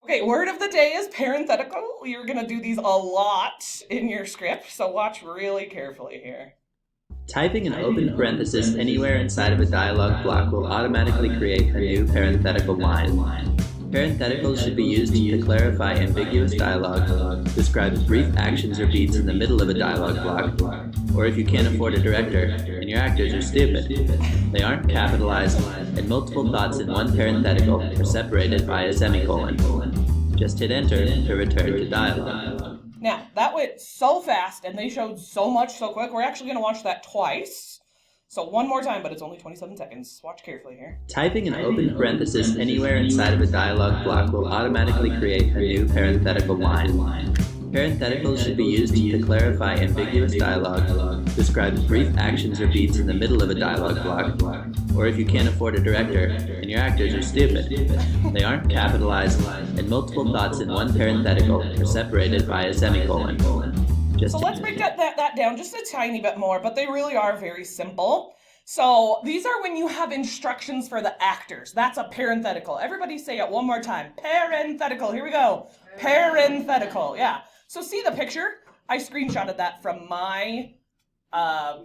Okay, word of the day is parenthetical. You're going to do these a lot in your script, so watch really carefully here. Typing an open parenthesis anywhere inside of a dialog block will automatically create a new parenthetical line. Parentheticals should be used to clarify ambiguous dialogue, describe brief actions or beats in the middle of a dialogue block, or if you can't afford a director and your actors are stupid. They aren't capitalized, and multiple thoughts in one parenthetical are separated by a semicolon. Just hit enter to return to dialogue. Now, that went so fast and they showed so much so quick. We're actually going to watch that twice. So one more time, but it's only 27 seconds. Watch carefully here. Typing an open parenthesis anywhere inside of a dialog block will automatically create a new parenthetical line. Parentheticals should be used to clarify ambiguous dialogue, describe brief actions or beats in the middle of a dialogue block, or if you can't afford a director and your actors are stupid. They aren't capitalized, and multiple thoughts in one parenthetical are separated by a semicolon. So let's break that down just a tiny bit more, but they really are very simple. So these are when you have instructions for the actors. That's a parenthetical. Everybody say it one more time. Parenthetical. Here we go. Parenthetical. Yeah. So see the picture? I screenshotted that from my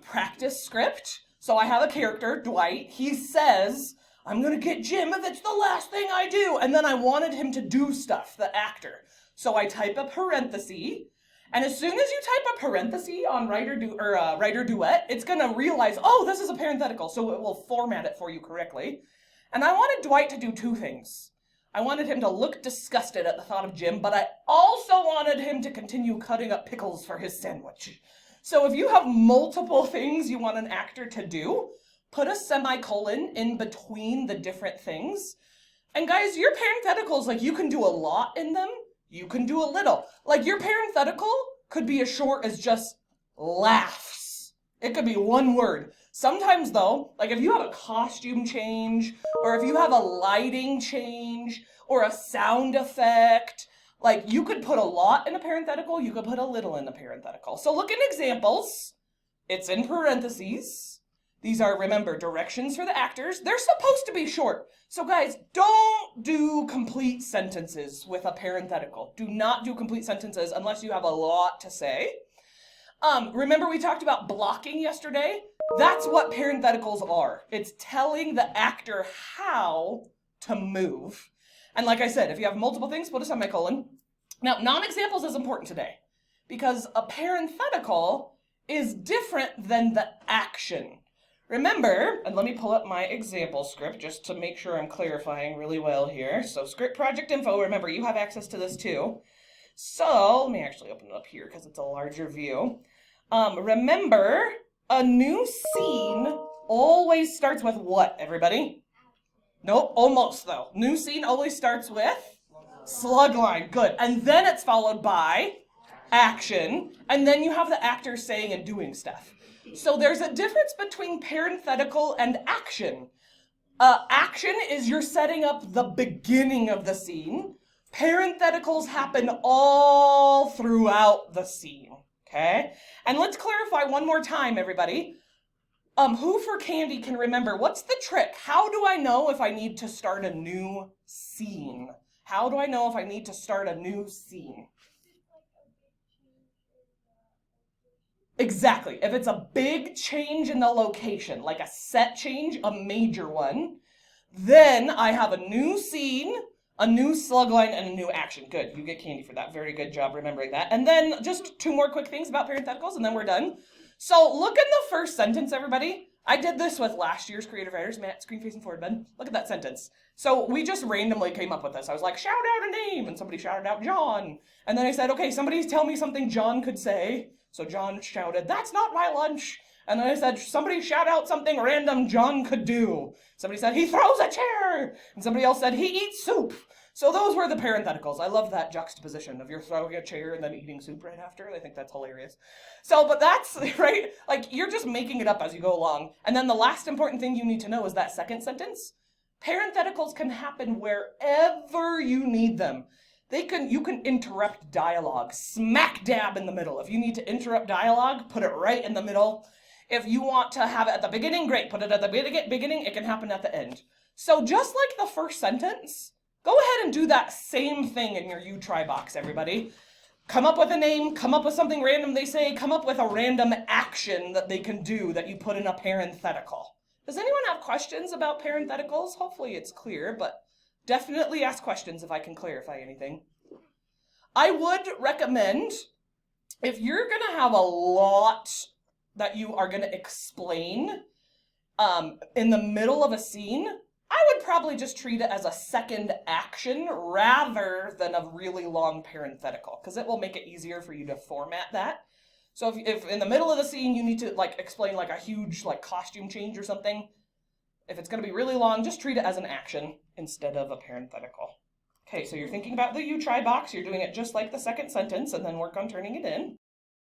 practice script. So I have a character, Dwight. He says, I'm going to get Jim if it's the last thing I do. And then I wanted him to do stuff, the actor. So I type a parenthesis. And as soon as you type a parenthesis on writer duet, it's going to realize, oh, this is a parenthetical. So it will format it for you correctly. And I wanted Dwight to do two things. I wanted him to look disgusted at the thought of Jim, but I also wanted him to continue cutting up pickles for his sandwich. So if you have multiple things you want an actor to do, put a semicolon in between the different things. And guys, your parentheticals, like, you can do a lot in them. You can do a little. Like, your parenthetical could be as short as just laughs. It could be one word. Sometimes, though, like if you have a costume change, or if you have a lighting change, or a sound effect, like, you could put a lot in a parenthetical, you could put a little in a parenthetical. So look at examples. It's in parentheses. These are, remember, directions for the actors. They're supposed to be short. So guys, don't do complete sentences with a parenthetical. Do not do complete sentences unless you have a lot to say. Remember we talked about blocking yesterday? That's what parentheticals are. It's telling the actor how to move. And like I said, if you have multiple things, put a semicolon. Now, non-examples is important today because a parenthetical is different than the action. Remember, and let me pull up my example script just to make sure I'm clarifying really well here. So script project info, remember you have access to this too. So let me actually open it up here because it's a larger view. Remember, a new scene always starts with what, everybody? Nope, almost though. New scene always starts with slug line, good. And then it's followed by action, and then you have the actor saying and doing stuff. So there's a difference between parenthetical and action. Action is you're setting up the beginning of the scene. Parentheticals happen all throughout the scene, okay? And let's clarify one more time, everybody. Who for candy can remember, what's the trick? How do I know if I need to start a new scene? How do I know if I need to start a new scene? Exactly. If it's a big change in the location, like a set change, a major one, then I have a new scene, a new slug line, and a new action. Good. You get candy for that. Very good job remembering that. And then just two more quick things about parentheticals, and then we're done. So look in the first sentence, everybody. I did this with last year's creative writers. Matt, screen facing forward, bud. Look at that sentence. So we just randomly came up with this. I was like, shout out a name, and somebody shouted out John. And then I said, okay, somebody tell me something John could say. So John shouted, that's not my lunch. And then I said, somebody shout out something random John could do. Somebody said, he throws a chair. And somebody else said, he eats soup. So those were the parentheticals. I love that juxtaposition of you're throwing a chair and then eating soup right after. I think that's hilarious. So, but that's, right, like you're just making it up as you go along. And then the last important thing you need to know is that second sentence. Parentheticals can happen wherever you need them. You can interrupt dialogue, smack dab in the middle. If you need to interrupt dialogue, put it right in the middle. If you want to have it at the beginning, great, put it at the beginning. It can happen at the end. So just like the first sentence, Go ahead and do that same thing in your you try box, everybody. Come up with a name, come up with something random they say, come up with a random action that they can do that you put in a parenthetical. Does anyone have questions about parentheticals? Hopefully it's clear, but definitely ask questions if I can clarify anything. I would recommend, if you're going to have a lot that you are going to explain in the middle of a scene, I would probably just treat it as a second action rather than a really long parenthetical, because it will make it easier for you to format that. So if in the middle of the scene you need to like explain like a huge like costume change or something, if it's going to be really long, just treat it as an action instead of a parenthetical. Okay, so you're thinking about the you try box, you're doing it just like the second sentence, and then work on turning it in.